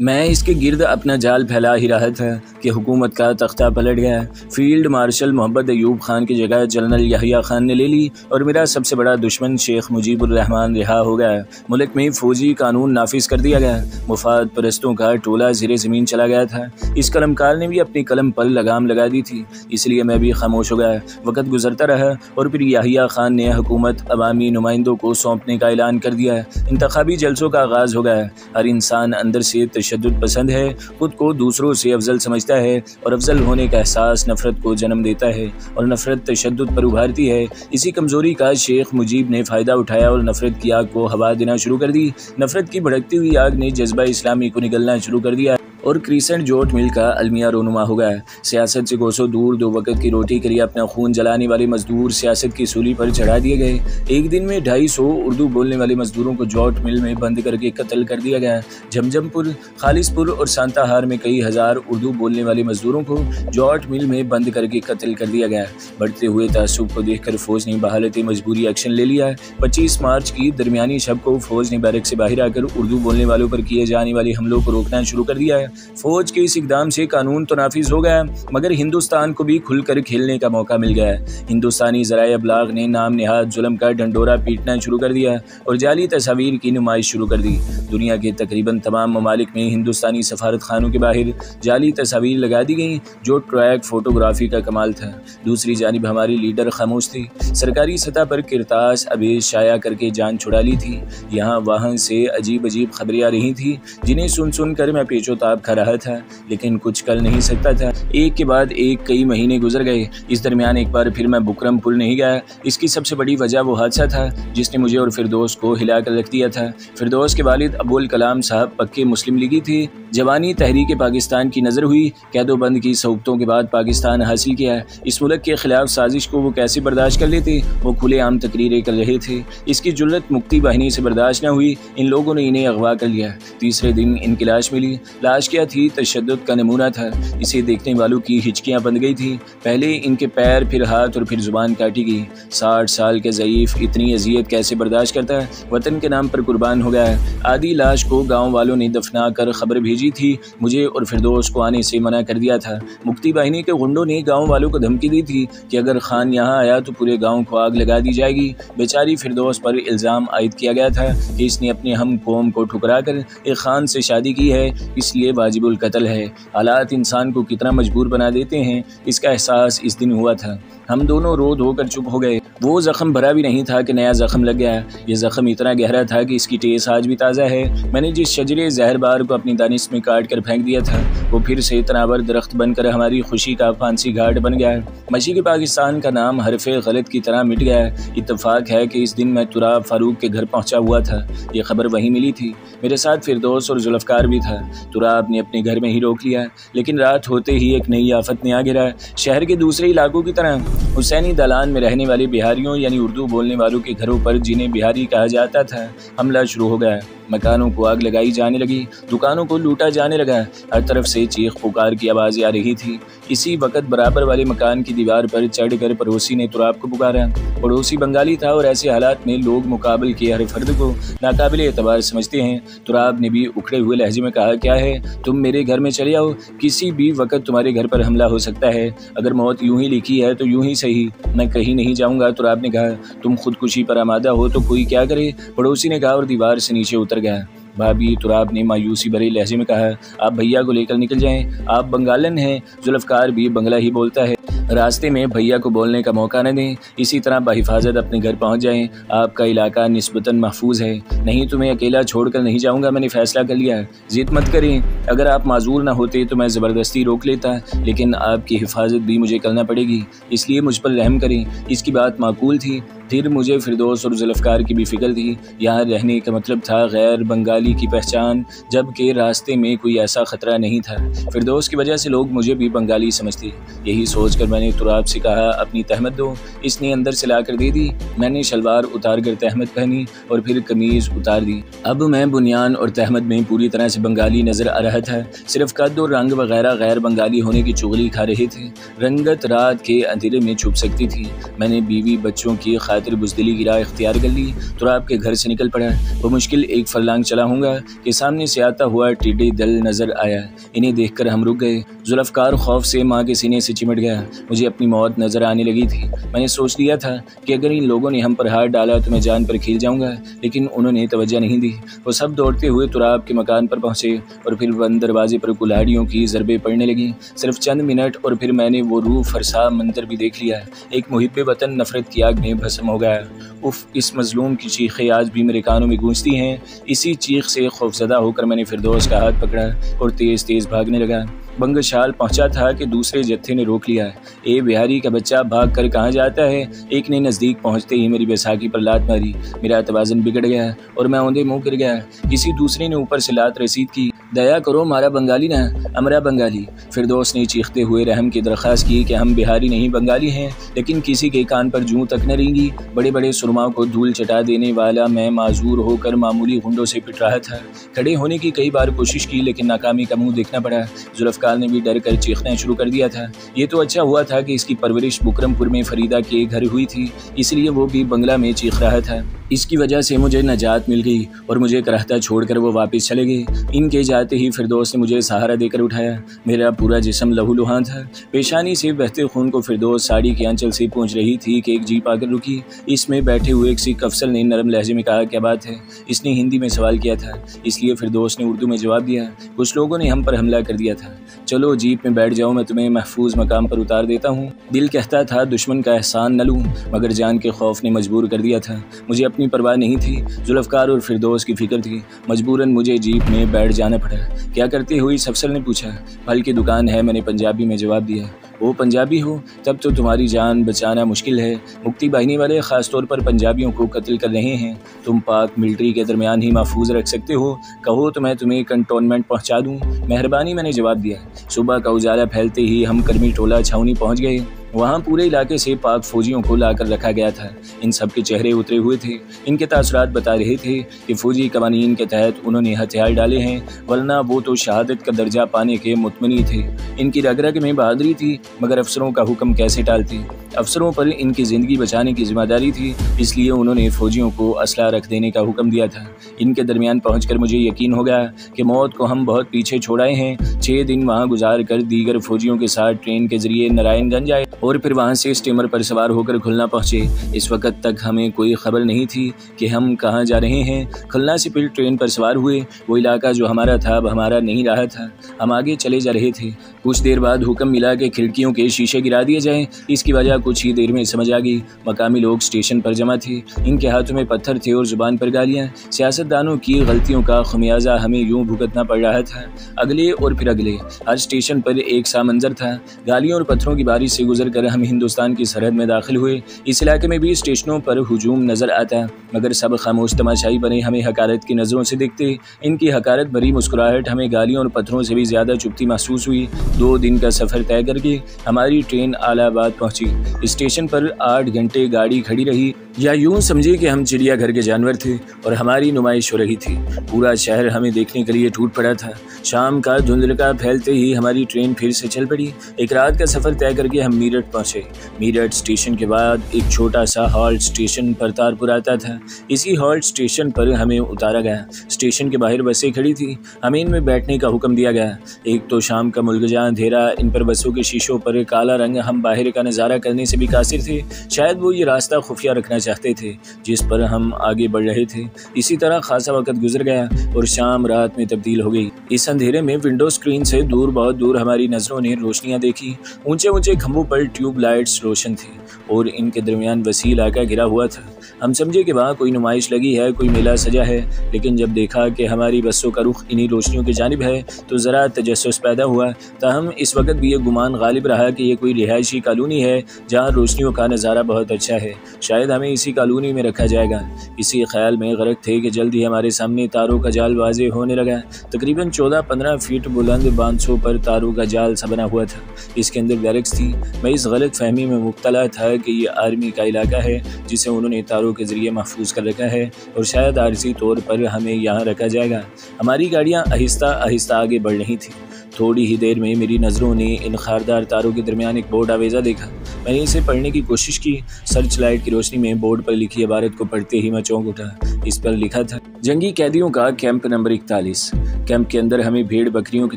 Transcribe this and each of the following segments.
میں اس کے گرد اپنا جال پھیلا ہی رہا تھا کہ حکومت کا تختہ پلٹ گیا۔ فیلڈ مارشل محمد ایوب خان کی جگہ جنرل یحییٰ خان نے لے لی اور میرا سب سے بڑا دشمن شیخ مجیب الرحمان رہا ہو گیا۔ ملک میں فوجی قانون نافذ کر دیا گیا۔ مفاد پرستوں کا ٹولہ زیر زمین چلا گیا تھا۔ اس قلم کار نے بھی اپنی قلم پر لگام لگا دی تھی، اس لیے میں بھی خاموش ہو گیا۔ وقت گزرتا رہا اور پھر یحییٰ خان نے حکومت عوامی نمائندوں کو سونپنے کا اعلان کر دیا۔ انتخابی جلسوں کا آغاز ہو گیا۔ ہر انسان اندر سے تشدد پسند ہے، خود کو دوسروں سے افضل سمجھتا ہے اور افضل ہونے کا احساس نفرت کو جنم دیتا ہے اور نفرت تشدد پر ابھارتی ہے۔ اسی کمزوری کا شیخ مجیب نے فائدہ اٹھایا اور نفرت کی آگ کو ہوا دینا شروع کر دی۔ نفرت کی بھڑکتی ہوئی آگ نے جذبہ اسلامی کو نگلنا شروع کر دیا اور کریسنٹ جوٹ مل کا المیہ رونما ہو گیا۔ سیاست سے کوسوں دور دو وقت کی روٹی کے لیے اپنا خون جلانے والے مزدور سیاست کی سولی پر چڑھا دیے گئے۔ ایک دن میں 250 اردو بولنے والے مزدوروں کو جوٹ مل میں بند کر کے قتل کر دیا گیا۔ جھمجھم پور، خالص پور اور سانتا ہار میں کئی ہزار اردو بولنے والے مزدوروں کو جوٹ مل میں بند کر کے قتل کر دیا گیا۔ بڑھتے ہوئے تعصب کو دیکھ کر فوج نے بحالت مجبوری ایکشن لے لیا۔ 25 مارچ کی درمیانی شب کو فوج نے بیرک سے باہر آ کر اردو بولنے والوں پر کیے جانے والے حملوں کو روکنا شروع کر دیا۔ فوج کے اس اقدام سے قانون تو نافذ ہو گیا مگر ہندوستان کو بھی کھل کر کھیلنے کا موقع مل گیا۔ ہندوستانی ذرائع ابلاغ نے نام نہاد ظلم کا ڈنڈورا پیٹنا شروع کر دیا اور جعلی تصاویر کی نمائش شروع کر دی۔ دنیا کے تقریباً تمام ممالک میں ہندوستانی سفارت خانوں کے باہر جعلی تصاویر لگا دی گئیں جو ٹریک فوٹوگرافی کا کمال تھا۔ دوسری جانب ہماری لیڈر خاموش تھی۔ سرکاری سطح پر کرتاس ابیز شائع کر کے جان چھڑا لی تھی۔ یہاں وہاں سے عجیب عجیب خبریں آ رہی تھیں جنہیں سن کر میں پیچ و تاب کھا رہا تھا لیکن کچھ کر نہیں سکتا تھا۔ ایک کے بعد ایک کئی مہینے گزر گئے۔ اس درمیان ایک بار پھر میں بکرم پور نہیں گیا۔ اس کی سب سے بڑی وجہ وہ حادثہ تھا جس نے مجھے اور فردوس کو ہلا کر رکھ دیا تھا۔ فردوس کے والد ابوالکلام صاحب پکے مسلم لیگی تھے۔ جوانی تحریک پاکستان کی نظر ہوئی۔ قید و بند کی صعوبتوں کے بعد پاکستان حاصل کیا۔ اس ملک کے خلاف سازش کو وہ کیسے برداشت کر لیتے؟ وہ کھلے عام تقریریں کر رہے تھے۔ اس کی جرت مکتی باہنی سے برداشت نہ ہوئی۔ ان لوگوں نے انہیں اغوا کر لیا۔ تیسرے دن ان کی لاش ملی۔ لاش کیا تھی؟ تشدد کا نمونہ تھا۔ اسے دیکھنے والوں کی ہچکیاں بند گئی تھیں۔ پہلے ان کے پیر، پھر ہاتھ اور پھر زبان کاٹی گئی۔ 60 سال کے ضعیف اتنی اذیت کیسے برداشت کرتا ہے؟ وطن کے نام پر قربان ہو گیا۔ آدھی لاش کو گاؤں والوں نے دفنا کر خبر بھیجی تھی۔ مجھے اور فردوس کو آنے سے منع کر دیا تھا۔ مکتی باہنی کے غنڈوں نے گاؤں والوں کو دھمکی دی تھی کہ اگر خان یہاں آیا تو پورے گاؤں کو آگ لگا دی جائے گی۔ بیچاری فردوس پر الزام عائد کیا گیا تھا کہ اس نے اپنے ہم قوم کو ٹھکرا کر ایک خان سے شادی کی ہے، اس لیے واجب القتل ہے۔ حالات انسان کو کتنا مجبور بنا دیتے ہیں، اس کا احساس اس دن ہوا تھا۔ ہم دونوں رو دھو کر چپ ہو گئے۔ وہ زخم بھرا بھی نہیں تھا کہ نیا زخم لگ گیا۔ یہ زخم اتنا گہرا تھا کہ اس کی ٹیس آج بھی تازہ ہے۔ میں نے جس شجرے زہر بار کو اپنی دانش میں کاٹ کر پھینک دیا تھا وہ پھر سے تناور درخت بن کر ہماری خوشی کا پھانسی گھاٹ بن گیا۔ مشرق پاکستان کا نام حرف غلط کی طرح مٹ گیا۔ اتفاق ہے کہ اس دن میں تراب فاروق کے گھر پہنچا ہوا تھا۔ یہ خبر وہیں ملی تھی۔ میرے ساتھ فردوس اور ذوالفقار بھی تھا۔ تراب نے اپنے گھر میں ہی روک لیا لیکن رات ہوتے ہی ایک نئی آفت نے آ گرا۔ شہر کے دوسرے علاقوں کی طرح حسینی دالان میں رہنے والے بہاریوں یعنی اردو بولنے والوں کے گھروں پر جنہیں بہاری کہا جاتا تھا حملہ شروع ہو گیا۔ مکانوں کو آگ لگائی جانے لگی، دکانوں کو لوٹا جانے لگا۔ ہر طرف سے چیخ پکار کی آوازیں آ رہی تھی۔ اسی وقت برابر والے مکان کی دیوار پر چڑھ کر پڑوسی نے تراب کو پکارا۔ پڑوسی بنگالی تھا اور ایسے حالات میں لوگ مقابل کے ہر فرد کو ناقابل اعتبار سمجھتے ہیں۔ تراب نے بھی اکھڑے ہوئے لہجے میں کہا، کیا ہے؟ تم میرے گھر میں چلے آؤ، کسی بھی وقت تمہارے گھر پر حملہ ہو سکتا ہے۔ اگر موت یوں ہی لکھی ہے تو یوں ہی صحیح، میں کہیں نہیں جاؤں گا۔ تراب نے کہا، تم خودکشی پر آمادہ ہو تو کوئی کیا کرے؟ پڑوسی نے کہا اور دیوار سے نیچے اتر گیا۔ بھابھی، تراب نے مایوسی بھرے لہجے میں کہا، آپ بھیا کو لے کر نکل جائیں، آپ بنگالن ہیں۔ ذوالفقار بھی بنگلہ ہی بولتا ہے، راستے میں بھیا کو بولنے کا موقع نہ دیں، اسی طرح بحفاظت اپنے گھر پہنچ جائیں، آپ کا علاقہ نسبتاً محفوظ ہے۔ نہیں، تمہیں اکیلا چھوڑ کر نہیں جاؤں گا، میں نے فیصلہ کر لیا۔ ضد مت کریں، اگر آپ معذور نہ ہوتے تو میں زبردستی روک لیتا لیکن آپ کی حفاظت بھی مجھے کرنا پڑے گی، اس لیے مجھ پر رحم کریں۔ اس کی بات معقول تھی۔ پھر مجھے فردوس اور ذوالفقار کی بھی فکر تھی۔ یہاں رہنے کا مطلب تھا غیر بنگالی کی پہچان، جبکہ راستے میں کوئی ایسا خطرہ نہیں تھا۔ فردوس کی وجہ سے لوگ مجھے بھی بنگالی سمجھتے۔ یہی سوچ کر میں نے تراب سے کہا، اپنی تہمت دو۔ اس نے اندر سے لا کر دے دی۔ میں نے شلوار اتار کر تہمت پہنی اور پھر قمیض اتار دی۔ اب میں بنیان اور تہمت میں پوری طرح سے بنگالی نظر آ رہا تھا، صرف قد اور رنگ وغیرہ غیر بنگالی ہونے کی چغلی کھا رہے تھے۔ رنگت رات کے اندھیرے میں چھپ سکتی تھی۔ میں نے بیوی بچوں کی خاطر بزدلی کی راہ اختیار کر لی، تراب کے گھر سے نکل پڑا۔ وہ مشکل 1 فرلانگ چلا ہوں گا کہ سامنے سے آتا ہوا ٹیڈی دل نظر آیا۔ انہیں دیکھ کر ہم رک گئے۔ ذوالفقار خوف سے ماں کے سینے سے چمٹ گیا۔ مجھے اپنی موت نظر آنے لگی تھی۔ میں نے سوچ لیا تھا کہ اگر ان لوگوں نے ہم پر ہاتھ ڈالا تو میں جان پر کھیل جاؤں گا، لیکن انہوں نے توجہ نہیں دی۔ وہ سب دوڑتے ہوئے تراب کے مکان پر پہنچے اور پھر بند دروازے پر کلاڑیوں کی ضربیں پڑنے لگیں۔ صرف چند منٹ اور پھر میں نے وہ روح فرسا منظر بھی دیکھ لیا۔ ایک محب وطن نفرت کی آگ میں بھسم ہو گیا۔ اف، اس مظلوم کی چیخیں آج بھی میرے کانوں میں گونجتی ہیں۔ اسی چیخ سے خوفزدہ ہو کر میں نے فردوس کا ہاتھ پکڑا اور تیز تیز بھاگنے لگا۔ بنگشال پہنچا تھا کہ دوسرے جتھے نے روک لیا۔ اے بہاری کا بچہ، بھاگ کر کہاں جاتا ہے؟ ایک نے نزدیک پہنچتے ہی میری بیساکھی پر لات ماری۔ میرا توازن بگڑ گیا اور میں اوندے منہ گر گیا۔ کسی دوسرے نے اوپر سے لات رسید کی۔ دیا کرو، مارا بنگالی نہ، امرا بنگالی۔ فردوس نے چیختے ہوئے رحم کی درخواست کی کہ ہم بہاری نہیں بنگالی ہیں، لیکن کسی کے کان پر جوں تک نہ رینگی۔ بڑے بڑے سرماؤں کو دھول چٹا دینے والا میں معذور ہو کر معمولی غنڈوں سے پٹ رہا تھا۔ کھڑے ہونے کی کئی بار کوشش کی لیکن ناکامی کا منہ دیکھنا پڑا۔ ذوالفقار نے بھی ڈر کر چیخنا شروع کر دیا تھا۔ یہ تو اچھا ہوا تھا کہ اس کی پرورش بکرم پور میں فریدہ کے گھر ہوئی تھی، اس لیے وہ بھی بنگلہ میں چیخ رہا تھا۔ اس کی وجہ سے مجھے نجات مل گئی اور مجھے کرہتا چھوڑ کر وہ واپس چلے گئے۔ ان کے جاتے ہی فردوس نے مجھے سہارا دے کر اٹھایا۔ میرا پورا جسم لہو لہان تھا۔ پیشانی سے بہتے خون کو فردوس ساڑی کی آنچل سے پونچھ رہی تھی کہ ایک جیپ آ کر رکی۔ اس میں بیٹھے ہوئے ایک سکھ افسر نے نرم لہجے میں کہا، کیا بات ہے؟ اس نے ہندی میں سوال کیا تھا، اس لیے فردوس نے اردو میں جواب دیا، کچھ لوگوں نے ہم پر حملہ کر دیا تھا، چلو جیپ میں بیٹھ جاؤ، میں تمہیں محفوظ مقام پر اتار دیتا ہوں۔ دل کہتا تھا دشمن کا احسان نہ لوں، مگر جان کے خوف نے مجبور کر دیا تھا۔ مجھے اپنی پرواہ نہیں تھی، ذوالفقار اور فردوس کی فکر تھی۔ مجبوراً مجھے جیپ میں بیٹھ جانا پڑا۔ کیا کرتے ہو؟ اس افسر نے پوچھا۔ پھل کی دکان ہے، میں نے پنجابی میں جواب دیا۔ وہ پنجابی ہو؟ تب تو تمہاری جان بچانا مشکل ہے، مکتی باہنی والے خاص طور پر پنجابیوں کو قتل کر رہے ہیں، تم پاک ملٹری کے درمیان ہی محفوظ رکھ سکتے ہو، کہو تو میں تمہیں کنٹونمنٹ پہنچا دوں۔ مہربانی، میں نے جواب دیا۔ صبح کا اجالا پھیلتے ہی ہم کرمی ٹولہ چھاونی پہنچ گئے۔ وہاں پورے علاقے سے پاک فوجیوں کو لا کر رکھا گیا تھا۔ ان سب کے چہرے اترے ہوئے تھے۔ ان کے تاثرات بتا رہے تھے کہ فوجی قوانین کے تحت انہوں نے ہتھیار ڈالے ہیں، ورنہ وہ تو شہادت کا درجہ پانے کے مطمئن تھے۔ ان کی رگ رگ میں بہادری تھی، مگر افسروں کا حکم کیسے ٹالتے؟ افسروں پر ان کی زندگی بچانے کی ذمہ داری تھی، اس لیے انہوں نے فوجیوں کو اسلحہ رکھ دینے کا حکم دیا تھا۔ ان کے درمیان پہنچ کر مجھے یقین ہو گیا کہ موت کو ہم بہت پیچھے چھوڑائے ہیں۔ 6 دن وہاں گزار کر دیگر فوجیوں کے ساتھ ٹرین کے ذریعے نارائن گنج آئے اور پھر وہاں سے اسٹیمر پر سوار ہو کر کھلنا پہنچے۔ اس وقت تک ہمیں کوئی خبر نہیں تھی کہ ہم کہاں جا رہے ہیں۔ کھلنا سے پھر ٹرین پر سوار ہوئے۔ وہ علاقہ جو ہمارا تھا اب ہمارا نہیں رہا تھا، ہم آگے چلے جا رہے تھے۔ کچھ دیر بعد حکم ملا کہ کھڑکیوں کے شیشے گرا دیے جائیں۔ اس کی وجہ کچھ ہی دیر میں سمجھ آ گئی۔ مقامی لوگ اسٹیشن پر جمع تھے، ان کے ہاتھوں میں پتھر تھے اور زبان پر گالیاں۔ سیاستدانوں کی غلطیوں کا خمیازہ ہمیں یوں بھگتنا پڑ رہا تھا، اگلے اور پھر اگلے۔ ہر اسٹیشن پر ایک سا منظر تھا۔ گالیوں اور پتھروں کی بارش سے گزر کر ہم ہندوستان کی سرحد میں داخل ہوئے۔ اس علاقے میں بھی اسٹیشنوں پر ہجوم نظر آتا، مگر سب خاموش تماشائی بنے ہمیں حقارت کی نظروں سے دیکھتے۔ ان کی حقارت بھری مسکراہٹ ہمیں گالیوں اور پتھروں سے بھی زیادہ چبھتی محسوس ہوئی۔ 2 دن کا سفر طے کر کے ہماری ٹرین الہ آباد پہنچی۔ اسٹیشن پر 8 گھنٹے گاڑی کھڑی رہی، یا یوں سمجھے کہ ہم چڑیا گھر کے جانور تھے اور ہماری نمائش ہو رہی تھی۔ پورا شہر ہمیں دیکھنے کے لیے ٹوٹ پڑا تھا۔ شام کا دھندلکا پھیلتے ہی ہماری ٹرین پھر سے چل پڑی۔ ایک رات کا سفر طے کر کے ہم میرٹھ پہنچے۔ میرٹھ اسٹیشن کے بعد ایک چھوٹا سا ہالٹ اسٹیشن پرتارپور آتا تھا۔ اسی ہالٹ اسٹیشن پر ہمیں اتارا گیا۔ اسٹیشن کے باہر بسیں کھڑی تھیں، ہمیں ان میں بیٹھنے کا حکم دیا گیا۔ ایک تو شام کا ملگجاں اندھیرا، ان پر بسوں کے شیشوں پر کالا رنگ، ہم باہر کا نظارہ کرنے سے بھی قاصر تھے۔ شاید وہ یہ راستہ خفیہ رکھنا چاہتے تھے جس پر ہم آگے بڑھ رہے تھے۔ اسی طرح خاصا وقت گزر گیا اور شام رات میں تبدیل ہو گئی۔ اس اندھیرے میں ونڈو اسکرین سے دور، بہت دور ہماری نظروں نے روشنیاں دیکھی۔ اونچے اونچے کھمبوں پر ٹیوب لائٹس روشن تھی اور ان کے درمیان وسیع علاقہ گھرا ہوا تھا۔ ہم سمجھے کہ وہاں کوئی نمائش لگی ہے، کوئی میلہ سجا ہے، لیکن جب دیکھا کہ ہماری بسوں کا رخ انہی روشنیوں کی جانب ہے تو ذرا تجسس پیدا ہوا۔ تاہم اس وقت بھی یہ گمان غالب رہا کہ یہ کوئی رہائشی کالونی ہے جہاں روشنیوں کا نظارہ بہت اچھا ہے، شاید ہمیں اسی کالونی میں رکھا جائے گا۔ اسی خیال میں غرق تھے کہ جلد ہی ہمارے سامنے تاروں کا جال واضح ہونے لگا۔ تقریباً 14-15 فیٹ بلند بانسوں پر تاروں کا جال سا بنا ہوا تھا، اس کے اندر بیرکس تھی۔ میں اس غلط فہمی میں مبتلا تھا کہ یہ آرمی کا علاقہ ہے جسے انہوں نے تاروں کے ذریعے محفوظ کر رکھا ہے اور شاید عارضی طور پر ہمیں یہاں رکھا جائے گا۔ ہماری گاڑیاں آہستہ آہستہ آگے بڑھ رہی تھیں۔ تھوڑی ہی دیر میں میری نظروں نے ان خاردار تاروں کے درمیان ایک بورڈ آویزہ دیکھا۔ میں نے اسے پڑھنے کی کوشش کی۔ سرچ لائٹ کی روشنی میں بورڈ پر لکھی عبارت کو پڑھتے ہی میں چونک اٹھا۔ اس پر لکھا تھا، جنگی قیدیوں کا کیمپ نمبر 41۔ کیمپ کے اندر ہمیں بھیڑ بکریوں کی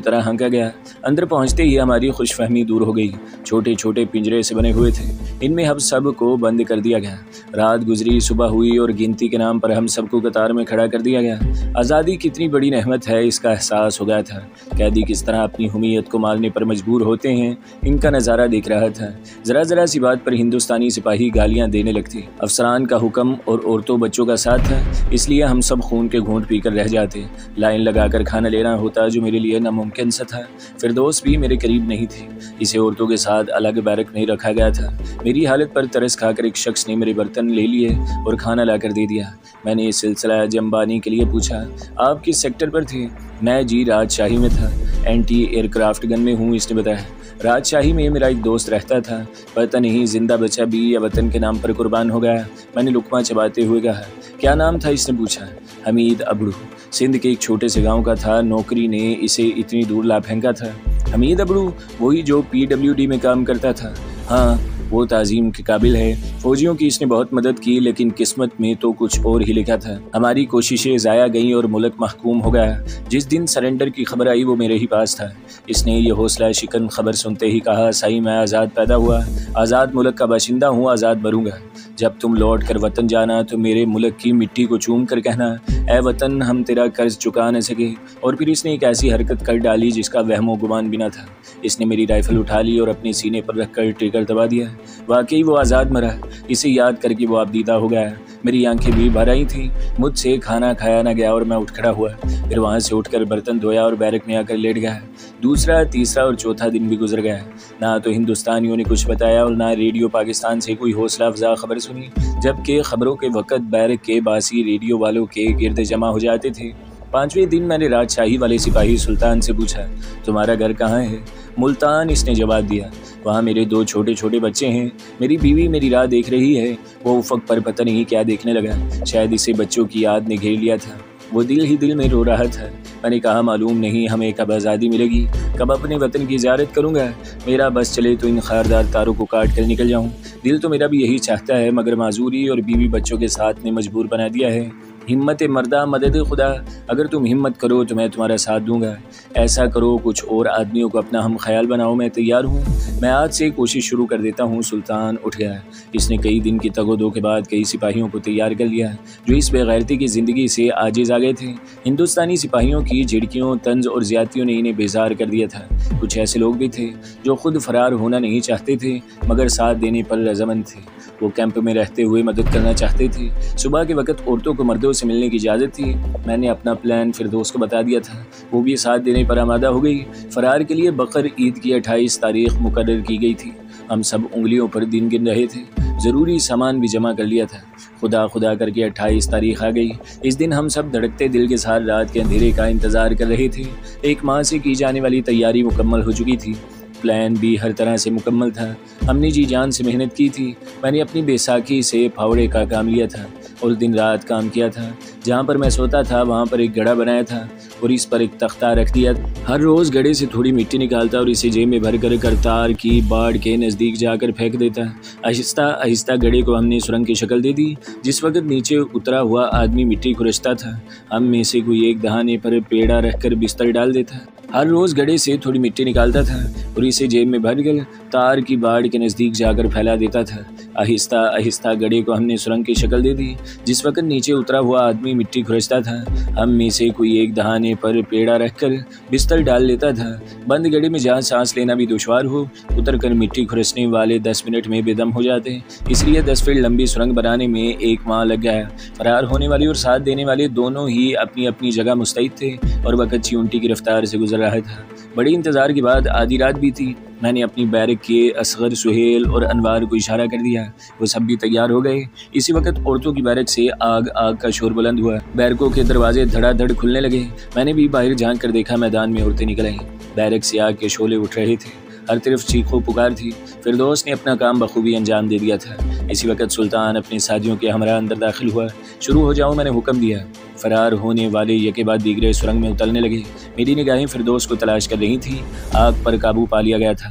طرح ہانکا گیا۔ اندر پہنچتے ہی ہماری خوش فہمی دور ہو گئی۔ چھوٹے چھوٹے پنجرے سے بنے ہوئے تھے، ان میں ہم سب کو بند کر دیا گیا۔ رات گزری، صبح ہوئی اور گنتی کے نام پر ہم سب کو قطار میں کھڑا کر دیا گیا۔ آزادی کتنی بڑی نعمت ہے، اس کا احساس ہو گیا تھا۔ قیدی کس طرح اپنی حمیت کو مارنے پر مجبور ہوتے ہیں، ان کا نظارہ دیکھ رہا تھا۔ ذرا ذرا سی بات پر ہندوستانی سپاہی گالیاں دینے لگتے۔ افسران کا حکم اور عورتوں بچوں کا ساتھ تھا، اس لیے ہم سب خون کے گھونٹ پی کر رہ جاتے۔ لائن لگا کر کھانا لینا ہوتا، جو میرے لیے ناممکن سا تھا۔ فردوس بھی میرے قریب نہیں تھی، اسے عورتوں کے ساتھ الگ بیرک میں رکھا گیا تھا۔ میری حالت پر ترس کھا کر ایک شخص نے میرے برتن لے لیے اور کھانا لا کر دے دیا۔ میں نے اس سلسلہ جمبانی کے لیے پوچھا، آپ کس سیکٹر پر تھے؟ میں راجشاہی میں تھا، اینٹی ایئر کرافٹ گن میں ہوں، اس نے بتایا۔ راجشاہی میں میرا ایک دوست رہتا تھا، پتہ نہیں زندہ بچہ بھی یا وطن کے نام پر قربان ہو گیا۔ میں نے لقمہ چباتے ہوئے کہا، کیا نام تھا؟ اس نے پوچھا۔ حمید ابڑو، سندھ کے ایک چھوٹے سے گاؤں کا تھا، نوکری نے اسے اتنی دور لا پھینکا تھا۔ حمید ابڑو، وہی جو PWD میں کام کرتا تھا؟ ہاں، وہ تعظیم کے قابل ہے۔ فوجیوں کی اس نے بہت مدد کی، لیکن قسمت میں تو کچھ اور ہی لکھا تھا۔ ہماری کوششیں ضائع گئیں اور ملک محکوم ہو گیا۔ جس دن سرنڈر کی خبر آئی وہ میرے ہی پاس تھا۔ اس نے یہ حوصلہ شکن خبر سنتے ہی کہا، سائی میں آزاد پیدا ہوا، آزاد ملک کا باشندہ ہوں، آزاد مروں گا۔ جب تم لوٹ کر وطن جانا تو میرے ملک کی مٹی کو چوم کر کہنا، اے وطن ہم تیرا قرض چکا نہ سکے۔ اور پھر اس نے ایک ایسی حرکت کر ڈالی جس کا وہم و گمان بھی نہ تھا۔ اس نے میری رائفل اٹھا لی اور اپنے سینے پر رکھ کر ٹریگر دبا دیا۔ واقعی وہ آزاد مرا، اسے یاد کر کے وہ آبدیدہ ہو گیا۔ میری آنکھیں بھی بھر آئی تھیں، مجھ سے کھانا کھایا نہ گیا اور میں اٹھ کھڑا ہوا۔ پھر وہاں سے اٹھ کر برتن دھویا اور بیرک میں آ کر لیٹ گیا۔ دوسرا، تیسرا اور چوتھا دن بھی گزر گیا، نہ تو ہندوستانیوں نے کچھ بتایا اور نہ ریڈیو پاکستان سے کوئی حوصلہ افزا خبر سنی۔ جبکہ خبروں کے وقت بیرک کے باسی ریڈیو والوں کے گرد جمع ہو جاتے تھے۔ 5ویں دن میں نے راجشاہی والے سپاہی سلطان سے پوچھا، تمہارا گھر کہاں ہے؟ ملتان، اس نے جواب دیا۔ وہاں میرے 2 چھوٹے چھوٹے بچے ہیں۔ میری بیوی میری راہ دیکھ رہی ہے۔ وہ افق پر پتہ نہیں کیا دیکھنے لگا، شاید اسے بچوں کی یاد نے گھیر لیا تھا۔ وہ دل ہی دل میں رو رہا تھا۔ میں نے کہا، معلوم نہیں ہمیں کب آزادی ملے گی، کب اپنے وطن کی زیارت کروں گا۔ میرا بس چلے تو ان خاردار تاروں کو کاٹ کر نکل جاؤں۔ دل تو میرا بھی یہی چاہتا ہے، مگر معذوری اور بیوی بچوں کے ساتھ نے مجبور بنا دیا ہے۔ ہمت مردہ مدد خدا، اگر تم ہمت کرو تو میں تمہارا ساتھ دوں گا۔ ایسا کرو، کچھ اور آدمیوں کو اپنا ہم خیال بناؤ، میں تیار ہوں۔ میں آج سے کوشش شروع کر دیتا ہوں۔ سلطان اٹھ گیا۔ اس نے کئی دن کی تگ و دو کے بعد کئی سپاہیوں کو تیار کر لیا، جو اس بے غیرتی کی زندگی سے عاجز آ گئے تھے۔ ہندوستانی سپاہیوں کی جھڑکیوں، طنز اور زیادتیوں نے انہیں بیزار کر دیا تھا۔ کچھ ایسے لوگ بھی تھے جو خود فرار ہونا نہیں چاہتے تھے، مگر ساتھ دینے پر رضامند تھے۔ وہ کیمپ میں رہتے ہوئے مدد کرنا چاہتے تھے۔ صبح کے وقت عورتوں کو مردوں سے ملنے کی اجازت تھی۔ میں نے اپنا پلان فردوس کو بتا دیا تھا، وہ بھی ساتھ دینے پر آمادہ ہو گئی۔ فرار کے لیے بقر عید کی 28 تاریخ مقرر کی گئی تھی۔ ہم سب انگلیوں پر دن گن رہے تھے، ضروری سامان بھی جمع کر لیا تھا۔ خدا خدا کر کے 28 تاریخ آ گئی۔ اس دن ہم سب دھڑکتے دل کے ساتھ رات کے اندھیرے کا انتظار کر رہے تھے۔ 1 ماہ سے کی جانے والی تیاری مکمل ہو چکی تھی، پلان بھی ہر طرح سے مکمل تھا۔ ہم نے جی جان سے محنت کی تھی۔ میں نے اپنی بیساکھی سے پھاوڑے کا کام لیا تھا اور دن رات کام کیا تھا۔ جہاں پر میں سوتا تھا وہاں پر ایک گڑھا بنایا تھا اور اس پر ایک تختہ رکھ دیا تھا۔ ہر روز گڑھے سے تھوڑی مٹی نکالتا اور اسے جیب میں بھر کر کرتار کی باڑ کے نزدیک جا کر پھینک دیتا۔ آہستہ آہستہ گڑھے کو ہم نے سرنگ کی شکل دے دی۔ جس وقت نیچے اترا ہوا آدمی مٹی کھرچتا تھا، ہم میں سے کوئی ایک دہانے پر پیڑا رکھ کر بستر ڈال دیتا۔ ہر روز گڑھے سے تھوڑی مٹی نکالتا تھا اور اسے جیب میں بھر کر تار کی باڑ کے نزدیک جا کر پھیلا دیتا تھا۔ آہستہ آہستہ گڑھے کو ہم نے سرنگ کی شکل دے دی۔ جس وقت نیچے اترا ہوا آدمی مٹی کھرچتا تھا، ہم میں سے کوئی ایک دہانے پر پیڑا رکھ کر بستر ڈال لیتا تھا۔ بند گڑھے میں جہاں سانس لینا بھی دشوار ہو، اتر کر مٹی کھرچنے والے 10 منٹ میں بے دم ہو جاتے۔ اس لیے 10 فٹ لمبی سرنگ بنانے میں 1 ماہ لگ گیا۔ فرار ہونے والے اور ساتھ دینے والے دونوں ہی اپنی اپنی جگہ مستعد تھے اور وقت چیونٹی کی رفتار سے گزر رہا تھا۔ بڑی انتظار کے بعد آدھی رات بھی تھی۔ میں نے اپنی بیرک کے اصغر، سہیل اور انوار کو اشارہ کر دیا، وہ سب بھی تیار ہو گئے۔ اسی وقت عورتوں کی بیرک سے آگ آگ کا شور بلند ہوا۔ بیرکوں کے دروازے دھڑا دھڑ کھلنے لگے۔ میں نے بھی باہر جھانک کر دیکھا، میدان میں عورتیں نکل آئیں۔ بیرک سے آگ کے شعلے اٹھ رہے تھے، ہر طرف چیخو پکار تھی۔ فردوس نے اپنا کام بخوبی انجام دے دیا تھا۔ اسی وقت سلطان اپنے ساتھیوں کے ہمراہ اندر داخل ہوا۔ شروع ہو جاؤ، میں نے حکم دیا۔ فرار ہونے والے یکے بعد دیگرے سرنگ میں اترنے لگے۔ میری نگاہیں فردوس کو تلاش کر رہی تھیں۔ آگ پر قابو پا لیا گیا تھا۔